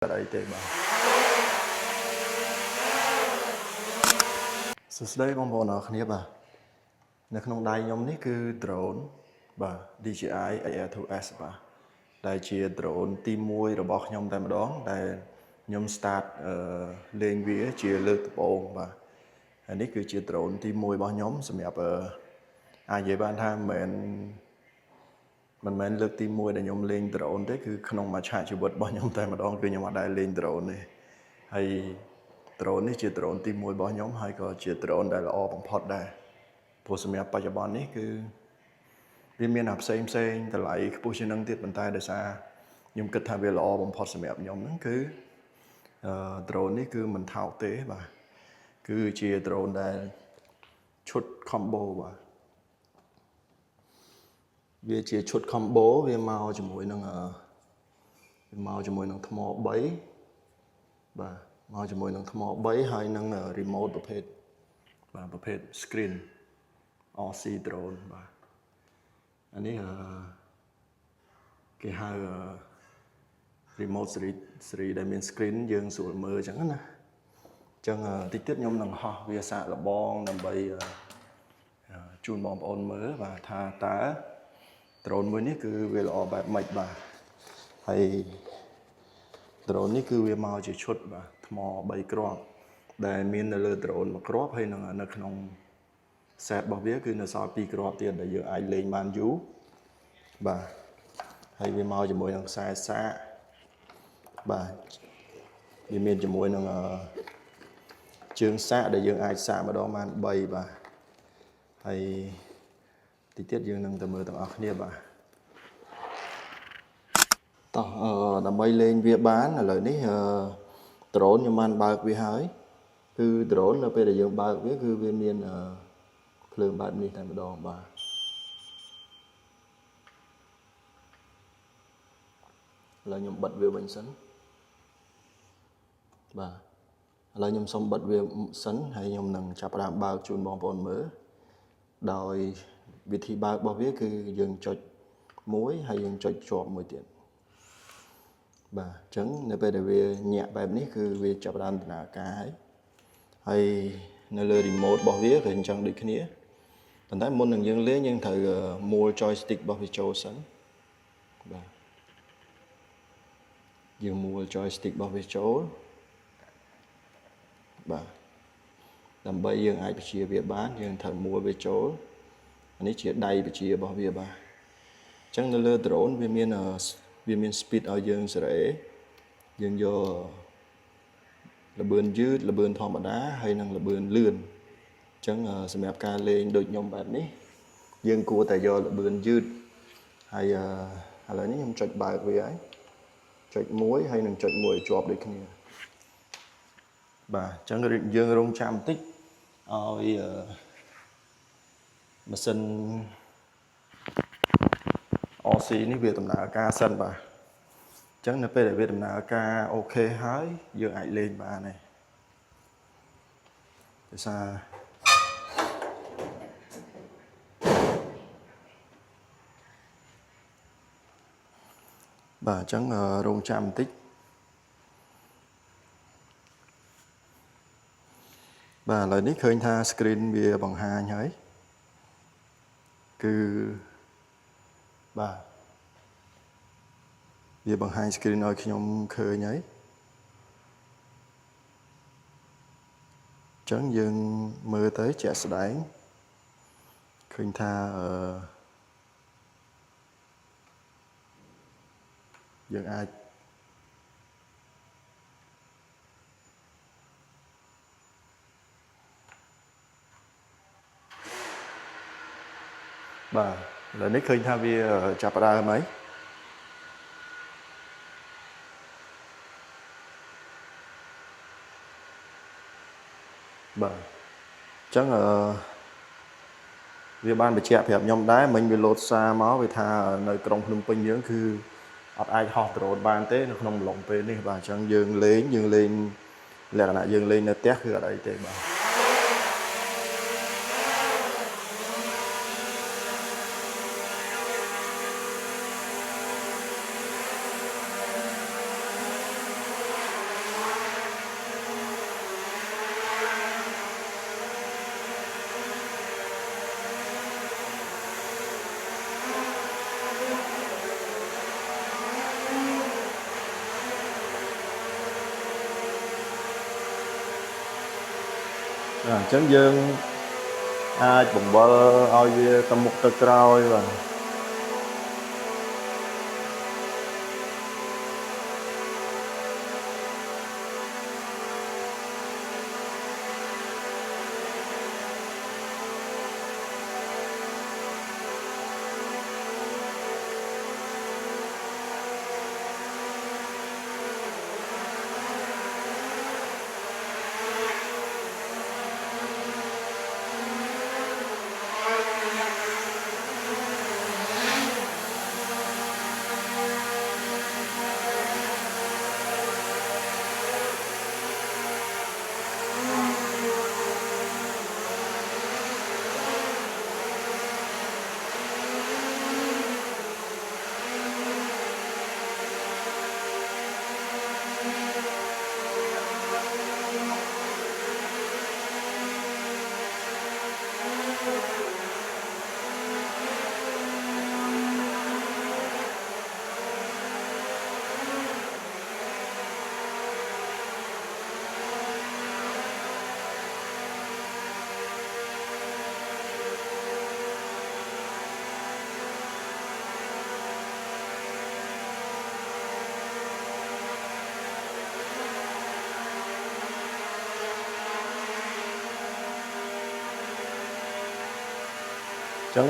đâyទេបាទសួស្តីបងប្អូនអរគ្នាបាទនៅក្នុងដៃខ្ញុំនេះគឺ drone បាទ DJI Air2S បាទដែលជា drone ទី1របស់ខ្ញុំតែម្ដងដែលខ្ញុំ start លេងវាជាលើកដំបូងបាទហើយនេះគឺជា drone ទី1របស់ខ្ញុំសម្រាប់អាចនិយាយបានថាមិនមែនលើកទី1ដែលខ្ញុំលេង drone ទេគឺក្នុងមួយឆាកជីវិតរបស់ខ្ញុំតែម្ដងគឺខ្ញុំអត់ដែលលេង drone ទេហើយ drone នេះជា drone ទី1របស់ខ្ញុំហើយក៏ជា drone ដែលល្អបំផុតដែរព្រោះសម្រាប់បច្ចុប្បន្ននេះគឺវាមានផ្សេងតម្លៃខ្ពស់ជាងនឹងទៀតប៉ុន្តែដោយសារខ្ញុំគិតថាវាល្អបំផុតសម្រាប់ខ្ញុំហ្នឹងគឺdrone នេះគឺមិនថោកទេបាទគឺជា drone ដែលឈុត combo បាទវាជាឈុត combo វាមកជាមួយនឹងថ្ម3បាទមកជាមួយនឹងថ្ម3ហើយនឹង remote ប្រភេទ screen RC drone បាទអានេះគេហៅ remote series ដែលមាន screen យើងស្រួលមើលអញ្ចឹងណាអញ្ចឹងតិចទៀតខ្ញុំនឹងហោះវាសាកល្បងដើម្បីជូនបងប្អូនមើលបាទថាតើ drone មួយនេះគឺវាល្អបែបម៉េចបាទហើយ drone នេះគឺវាមកជាឈុតបាទថ្ម3គ្រាប់ដែលមាននៅលើ drone 1គ្រាប់ហើយនឹងនៅក្នុង set របស់វាគឺនៅសល់2គ្រាប់ទៀតដែលយើងអាចលេងបានយូរបាទហើយវាមកជាមួយនឹងខ្សែសាកបាទវាមានជាមួយនឹងជើងសាកដែលយើងអាចសាកម្ដងបាន3បាទហើយតិចទៀតយើងនឹងទៅមើលទាំងអស់គ្នាបាទតោះដើម្បីលេងវាបានឥឡូវនេះdrone ខ្ញុំបានបើកវាហើយគឺ drone នៅពេលដែលយើងបើកវាគឺវាមានភ្លើងបែបនេះតែម្ដងបាទឥឡូវខ្ញុំបិទវាវិញសិនបាទឥឡូវខ្ញុំសូមបិទវាសិនហើយខ្ញុំនឹងចាប់ផ្ដើមបើកជូនបងប្អូនមើលដោយវិធីបើករបស់វាគឺយើងចុច1ហើយយើងចុចជាប់មួយទៀតបាទអញ្ចឹងនៅពេលដែលវាញាក់បែបនេះគឺវាចាប់ផ្ដើមដំណើរការហើយនៅលើ remote របស់វាក៏អញ្ចឹងដូចគ្នាប៉ុន្តែមុននឹងយើងលេងយើងត្រូវមួល joystick របស់វាចូលសិនបាទយើងមួល joystick របស់វាចូលបាទដើម្បីយើងអាចបញ្ជាវាបានយើងត្រូវមួលវាចូលនេះជាដៃបញ្ជារបស់វាបាទអញ្ចឹងនៅលើ drone វាមាន speed ឲ្យយើងសេរីយើងយកល្បឿនយឺតល្បឿនធម្មតាហើយនិងល្បឿនលឿនអញ្ចឹងសម្រាប់ការលេងដូចខ្ញុំបែបនេះយើងគួរតែយកល្បឿនយឺតហើយឥឡូវនេះខ្ញុំចុចបើកវាហើយចុច1ហើយនឹងចុច1ឲ្យជាប់ដូចគ្នាបាទអញ្ចឹងយើងរងចាំបន្តិចឲ្យម៉ាស៊ីន RC នេះវាដំណើរការសិនបាទអញ្ចឹងនៅពេលដែលវាដំណើរការអូខេហើយយើងអាចលេងបានហើយដោយសារបាទអញ្ចឹងរងចាំបន្តិចបាទឥឡូវនេះឃើញថា screen វាបង្ហាញហើយគឺបាទវាបង្ហាញ screen ឲ្យខ្ញុំឃើញហើយអញ្ចឹងយើងមើលទៅជាក់ស្ដែងឃើញថាយើងអាចបាទឥឡូវនេះឃើញថាវាចាប់ផ្ដើមហើយបាទអញ្ចឹងវាបានបញ្ជាក់ប្រាប់ខ្ញុំដែរមិញវាលោតសារមកវាថានៅក្រុងភ្នំពេញយើងគឺអត់អាចហោះ drone បានទេនៅក្នុងអំឡុងពេលនេះបាទអញ្ចឹងយើងលេងលក្ខណៈយើងលេងនៅផ្ទះគឺអត់អីទេបាទ អញ្ចឹងយើងអាចបង្វិលឲ្យវាទៅមុខទៅក្រោយបាទអញ្ចឹង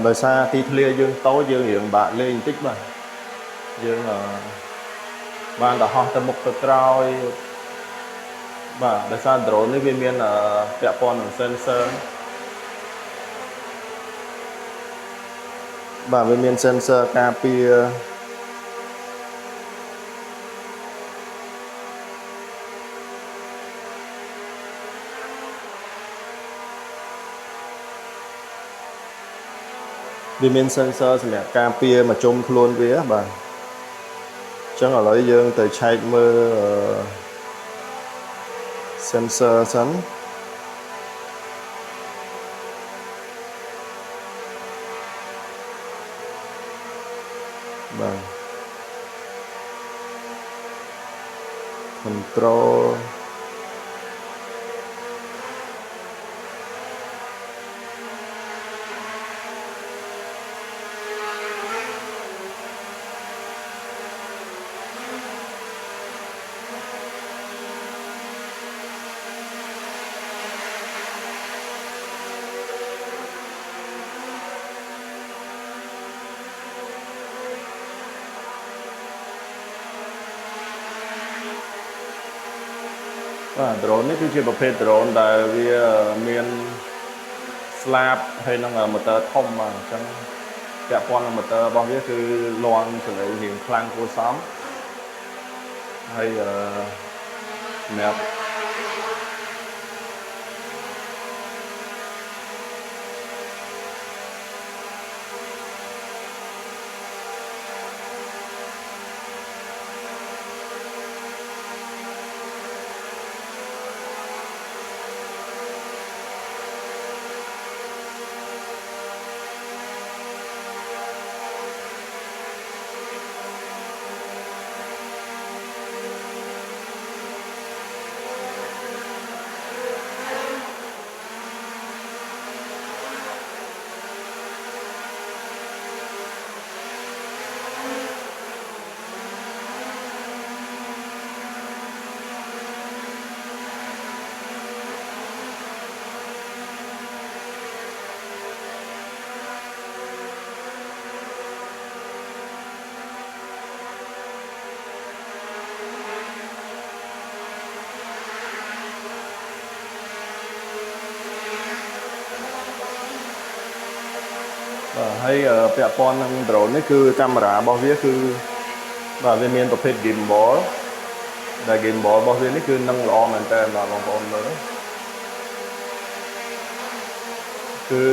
ដោយសារទីធ្លាយើងតូចយើងរៀងបាក់លេងបន្តិចបាទយើងបានតែហោះទៅមុខទៅក្រោយបាទដោយសារ drone នេះវាមានពាក់ព័ន្ធនឹង sensor បាទវាមាន sensor ការពារវាមាន sensor សម្រាប់ការពារមកជុំខ្លួនវាបាទអញ្ចឹងឥឡូវយើងទៅឆែកមើលsensor សិនបាទ control បាទ drone នេះគឺជាប្រភេទ drone ដែលវាមាន slab ហើយនឹង motor ធំបាទអញ្ចឹងពាក់ព័ន្ធនឹង motor របស់វាគឺលាន់សលេងរៀងខ្លាំងគួរសមហើយសម្រាប់ហើយពាក់ព័ន្ធនឹង drone នេះគឺកាមេរ៉ារបស់វាគឺបាទវាមានប្រភេទ gimbal ដែល gimbal របស់វានេះគឺនឹងល្អមែនតើបាទបងប្អូនមើលគឺ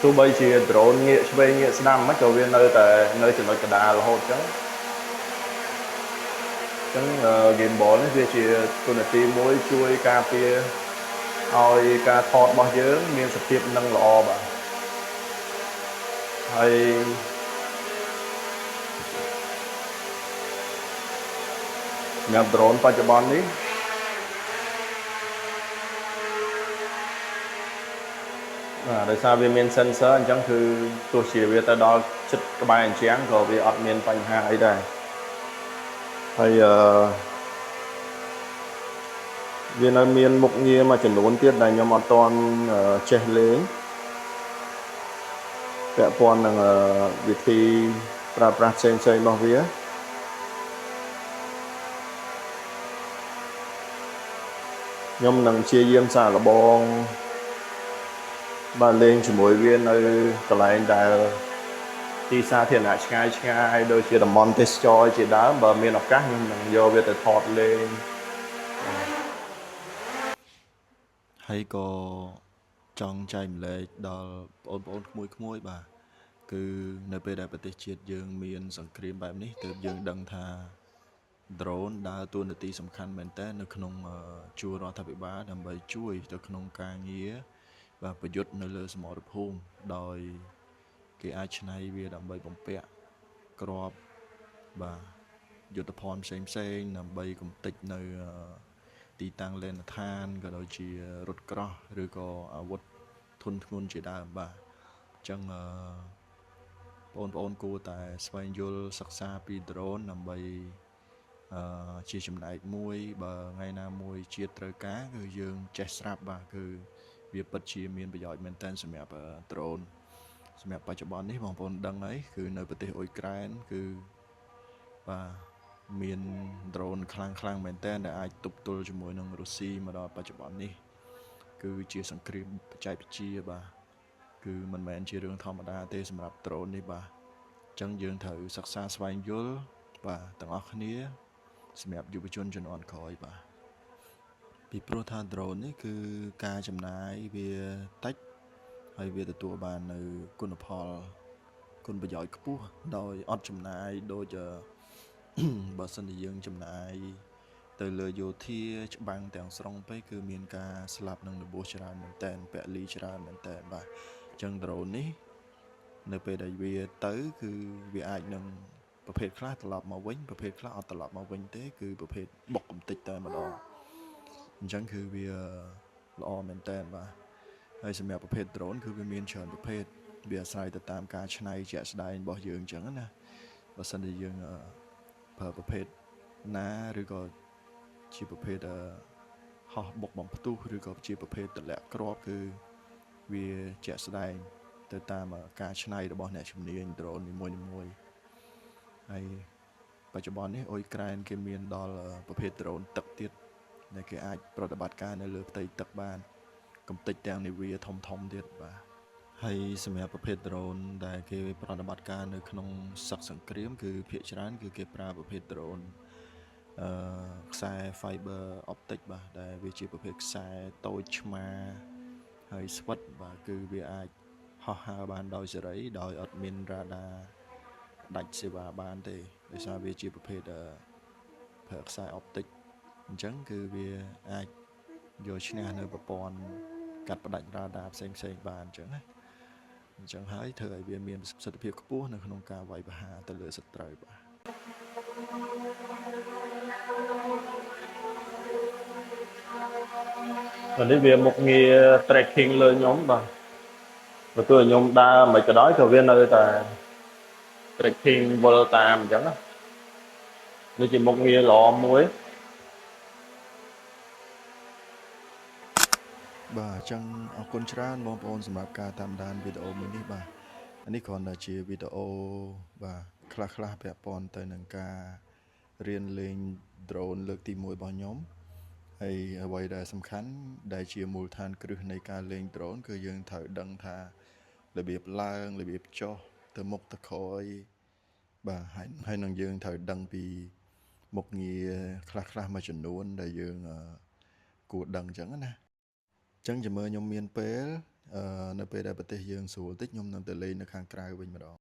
ទោះបីជា drone ងាកឆ្វេងងាកស្ដាំមិនក៏វានៅតែនៅចំណុចកណ្ដាលរហូតអញ្ចឹង gimbal នេះវាជាគុណភាពមួយជួយការពារឲ្យការថតរបស់យើងមានសភាពនឹងល្អបាទហើយសម្រាប់ drone បច្ចុប្បន្ននេះ ដោយសារវាមាន sensor អញ្ចឹងគឺទោះជាវាទៅដល់ជិតក្បែរអញ្ចាំងក៏វាអត់មានបញ្ហាអីដែរហើយវានៅមានមុខងារមួយចំនួនទៀតដែលខ្ញុំអត់ទាន់ចេះលេងពាក់ព័ន្ធនឹងវិធីប្រើប្រាស់ផ្សេងៗរបស់វាខ្ញុំនឹងព្យាយាមសាកល្បងបាទលេងជាមួយវានៅកន្លែងដែលទីសាធារណៈឆ្ងាយដូចជាតំបន់ទេសចរជាដើមបើមានឱកាសខ្ញុំនឹងយកវាទៅថតលេងហើយក៏ចង់ចែកម្លែកដល់បងប្អូនក្មួយៗបាទគឺនៅពេលដែលប្រទេសជាតិយើងមានសង្គ្រាមបែបនេះទើបយើងដឹងថា drone ដើរតួនាទីសំខាន់មែនតើនៅក្នុងជួររដ្ឋាភិបាលដើម្បីជួយទៅក្នុងការងារបាទប្រយុទ្ធនៅលើសមរភូមិដោយគេអាចច្នៃវាដើម្បីបំពាក់ក្របបាទយុទ្ធភ័ណ្ឌផ្សេងដើម្បីកំទេចនៅទីតាំងលេនដ្ឋានក៏ដូចជារថក្រោះឬក៏អាវុធធុនធ្ងន់ជាដើមបាទអញ្ចឹងបងប្អូនគួរតែស្វែងយល់សិក្សាពី drone ដើម្បីជាចំណែកមួយបើថ្ងៃណាមួយជាតិត្រូវការគឺយើងចេះស្រាប់បាទគឺវាពិតជាមានប្រយោជន៍មែនទែនសម្រាប់ drone សម្រាប់បច្ចុប្បន្ននេះបងប្អូនដឹងហើយគឺនៅប្រទេសអ៊ុយក្រែនគឺបាទមាន drone ខ្លាំងមែនទែនដែលអាចទប់ទល់ជាមួយនឹងរុស្ស៊ីមកដល់បច្ចុប្បន្ននេះគឺជាសង្គ្រាមបច្ចេកវិទ្យាបាទគឺមិនមែនជារឿងធម្មតាទេសម្រាប់ drone នេះបាទអញ្ចឹងយើងត្រូវសិក្សាស្វែងយល់បាទទាំងអស់គ្នាសម្រាប់យុវជនជំនាន់ក្រោយបាទពីព្រោះថា drone នេះគឺការចំណាយវាតិចហើយវាទទួលបាននៅគុណផលគុណប្រយោជន៍ខ្ពស់ដោយអត់ចំណាយដូចបើសិនជាយើងចំណាយទៅលើយោធាច្បាំងទាំងស្រុងពេកគឺមានការស្លាប់និងរបួសច្រើនមែនតើពលីច្រើនមែនតើបាទអញ្ចឹង drone នេះនៅពេលដែលវាទៅគឺវាអាចនឹងប្រភេទខ្លះត្រឡប់មកវិញប្រភេទខ្លះអត់ត្រឡប់មកវិញទេគឺប្រភេទបុកកំទេចតែម្ដងអញ្ចឹងគឺវាល្អមែនតើបាទហើយសម្រាប់ប្រភេទ drone គឺវាមានច្រើនប្រភេទវាអាស្រ័យទៅតាមការច្នៃជាក់ស្ដែងរបស់យើងអញ្ចឹងណាបើសិនជាយើងប្រើប្រភេទណាឬក៏ជាប្រភេទហោះបុកបំផ្ទុះឬក៏ជាប្រភេទទម្លាក់គ្រាប់គឺវាជាក់ស្ដែងទៅតាមការច្នៃរបស់អ្នកជំនាញ drone នីមួយៗហើយបច្ចុប្បន្ននេះអ៊ុយក្រែនគេមានដល់ប្រភេទ drone ទឹកទៀតដែលគេអាចប្រតិបត្តិការនៅលើផ្ទៃទឹកបានកំទេចទាំងនាវាធំទៀតបាទហើយសម្រាប់ប្រភេទ drone ដែលគេប្រតិបត្តិការនៅក្នុងសឹកសង្គ្រាមគឺភាគច្រើនគឺគេប្រើប្រភេទ drone ខ្សែ fiber optic បាទដែលវាជាប្រភេទខ្សែតូចឆ្មាហើយស្វិតបាទគឺវាអាចហោះហើរបានដោយសេរីដោយអត់មានរ៉ាដាដាច់សេវាបានទេដោយសារវាជាប្រភេទប្រើខ្សែ optic អញ្ចឹងគឺវាអាចយកឈ្នះនៅប្រព័ន្ធកាត់ផ្ដាច់រ៉ាដាផ្សេងបានអញ្ចឹងណាអញ្ចឹងហើយធ្វើឲ្យវាមានប្រសិទ្ធភាពខ្ពស់នៅក្នុងការវាយប្រហារទៅលើសត្រូវបាទនេះវាមុខងារ tracking លើខ្ញុំបាទបើទោះខ្ញុំដើរមិនក៏ដោយក៏វានៅតែ tracking វិលតាមអញ្ចឹងណានេះជាមុខងារល្អមួយបាទអញ្ចឹងអរគុណច្រើនបងប្អូនសម្រាប់ការតាមដានវីដេអូមួយនេះបាទនេះគ្រាន់តែជាវីដេអូបាទខ្លះពាក់ព័ន្ធទៅនឹងការរៀនលេង drone លើកទី1របស់ខ្ញុំហើយអ្វីដែលសំខាន់ដែលជាមូលដ្ឋានគ្រឹះនៃការលេង drone គឺយើងត្រូវដឹងថារបៀបឡើងរបៀបចុះទៅមុខទៅក្រោយបាទហើយនឹងយើងត្រូវដឹងពីមុខងារខ្លះមួយចំនួនដែលយើងគួរដឹងអញ្ចឹងណាអញ្ចឹងចាំមើលខ្ញុំមានពេលនៅពេលដែលប្រទេសយើងស្រួលតិចខ្ញុំនឹងទៅលេងនៅខាងក្រៅវិញម្ដង